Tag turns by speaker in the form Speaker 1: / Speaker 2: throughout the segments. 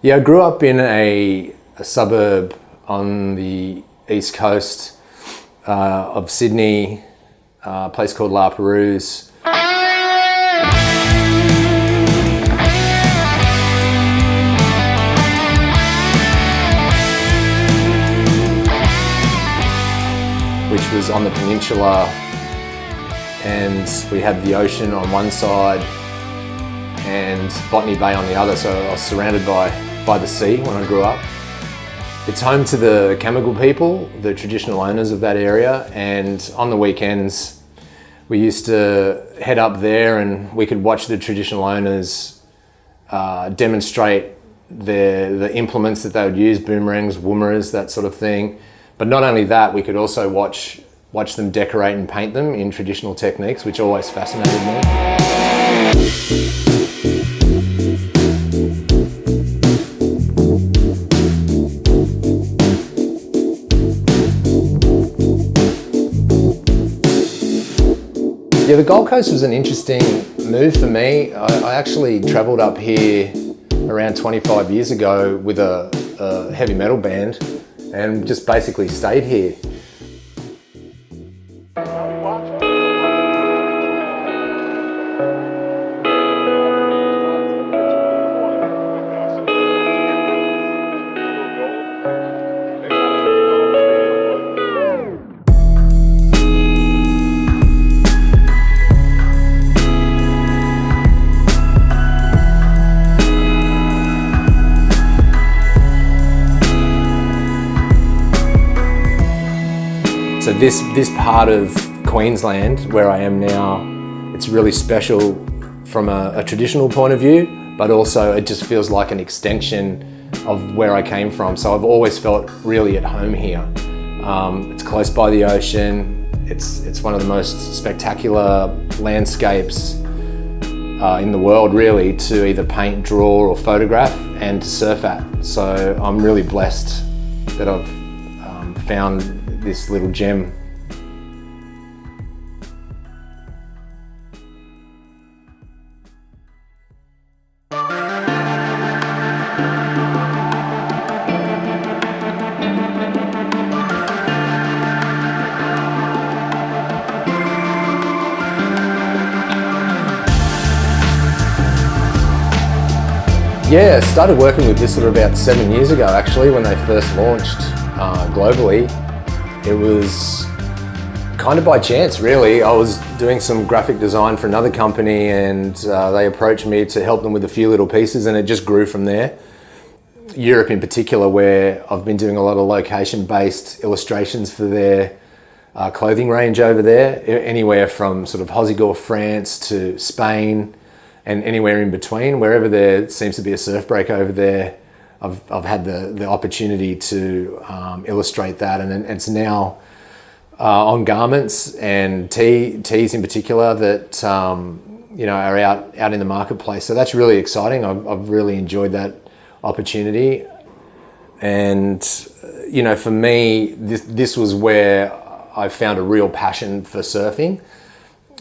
Speaker 1: Yeah, I grew up in a suburb on the east coast of Sydney, a place called La Perouse. Which was on the peninsula, and we had the ocean on one side and Botany Bay on the other, so I was surrounded by the sea when I grew up. It's home to the Camagal people, the traditional owners of that area, and on the weekends we used to head up there and we could watch the traditional owners demonstrate the implements that they would use, boomerangs, woomeras, that sort of thing. But not only that, we could also watch them decorate and paint them in traditional techniques, which always fascinated me. Yeah, the Gold Coast was an interesting move for me. I actually travelled up here around 25 years ago with a heavy metal band and just basically stayed here. So this part of Queensland, where I am now, it's really special from a traditional point of view, but also it just feels like an extension of where I came from. So I've always felt really at home here. It's close by the ocean. It's one of the most spectacular landscapes in the world, really, to either paint, draw, or photograph, and to surf at. So I'm really blessed that I've found this little gem. Yeah, I started working with Whistler about 7 years ago actually, when they first launched globally. It was kind of by chance, really. I was doing some graphic design for another company and they approached me to help them with a few little pieces, and it just grew from there. Europe in particular, where I've been doing a lot of location-based illustrations for their clothing range over there, anywhere from sort of Hossegor, France to Spain and anywhere in between. Wherever there seems to be a surf break over there, I've had the opportunity to illustrate that, and it's now on garments and tees in particular that are out in the marketplace. So that's really exciting. I've really enjoyed that opportunity, and for me, this was where I found a real passion for surfing.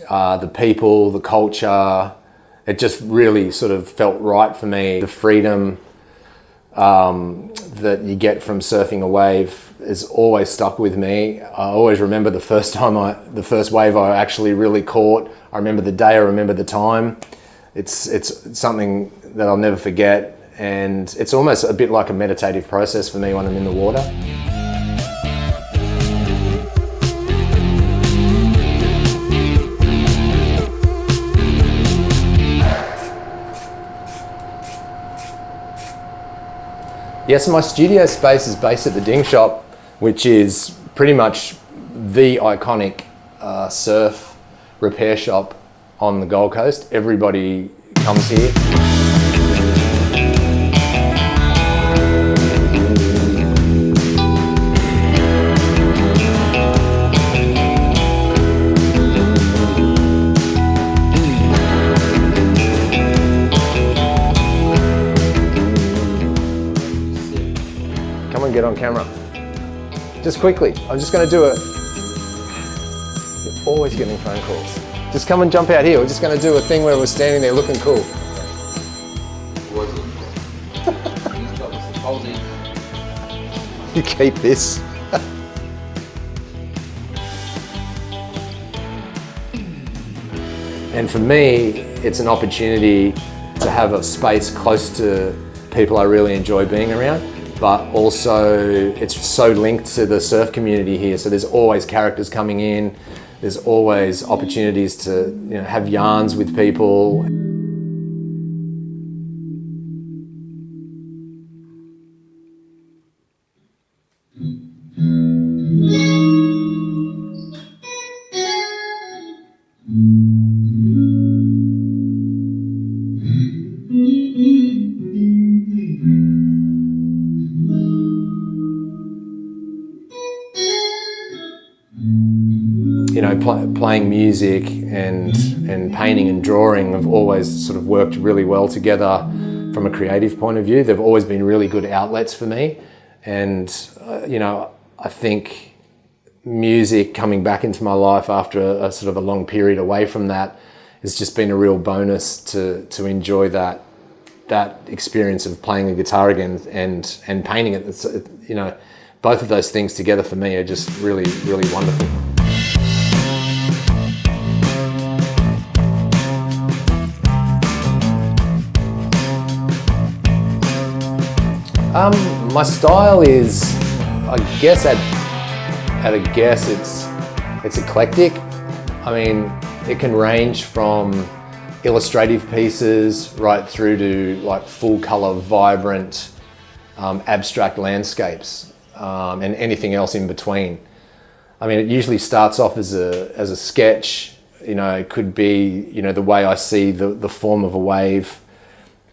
Speaker 1: The people, the culture, it just really sort of felt right for me. The freedom that you get from surfing a wave has always stuck with me. I always remember the first wave I actually really caught. I remember the day, I remember the time. It's something that I'll never forget, and it's almost a bit like a meditative process for me when I'm in the water. Yeah, so my studio space is based at the Ding Shop, which is pretty much the iconic surf repair shop on the Gold Coast. Everybody comes here. Come and get on camera. Just quickly, I'm just going to do it. You're always getting phone calls. Just come and jump out here. We're just going to do a thing where we're standing there looking cool.
Speaker 2: holding.
Speaker 1: You keep this. And for me, it's an opportunity to have a space close to people I really enjoy being around, but also it's so linked to the surf community here. So there's always characters coming in, there's always opportunities to have yarns with people. Playing music and painting and drawing have always sort of worked really well together from a creative point of view. They've always been really good outlets for me. And, I think music coming back into my life after a sort of a long period away from that has just been a real bonus to enjoy that experience of playing the guitar again and painting it. It's, both of those things together for me are just really, really wonderful. My style is, I guess at a guess, it's eclectic. I mean, it can range from illustrative pieces right through to like full color, vibrant, abstract landscapes, and anything else in between. I mean, it usually starts off as a sketch. It could be, the way I see the form of a wave,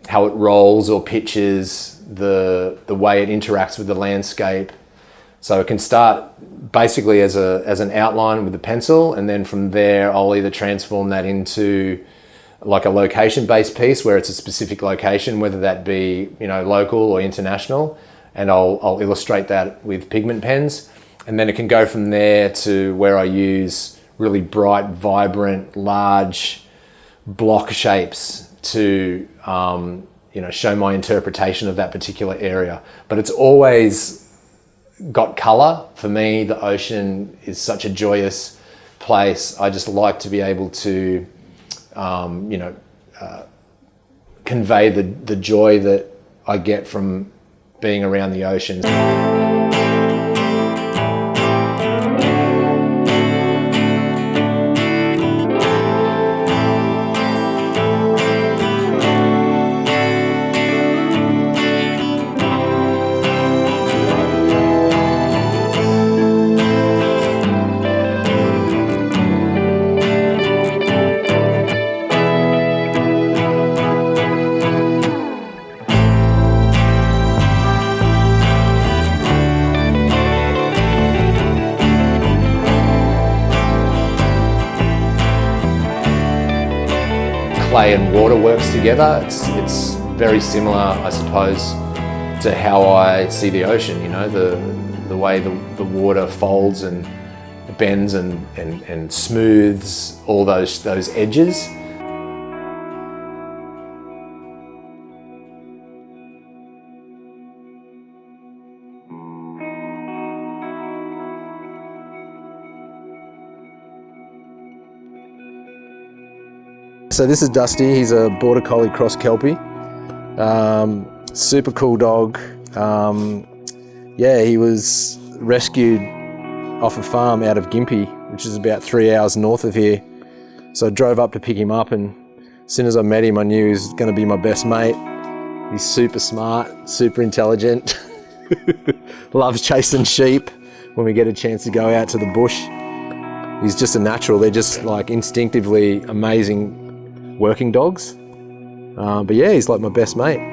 Speaker 1: how it rolls or pitches, the way it interacts with the landscape. So it can start basically as an outline with a pencil, and then from there I'll either transform that into like a location-based piece where it's a specific location, whether that be local or international, and I'll illustrate that with pigment pens. And then it can go from there to where I use really bright, vibrant, large block shapes to show my interpretation of that particular area. But it's always got color. For me, the ocean is such a joyous place. I just like to be able to, convey the joy that I get from being around the ocean. Clay and water works together. It's very similar, I suppose, to how I see the ocean. The way the water folds and bends and smooths all those edges. So this is Dusty. He's a Border Collie Cross Kelpie. Super cool dog. He was rescued off a farm out of Gympie, which is about 3 hours north of here. So I drove up to pick him up, and as soon as I met him, I knew he was going to be my best mate. He's super smart, super intelligent, loves chasing sheep when we get a chance to go out to the bush. He's just a natural. They're just like instinctively amazing working dogs. But yeah, he's like my best mate.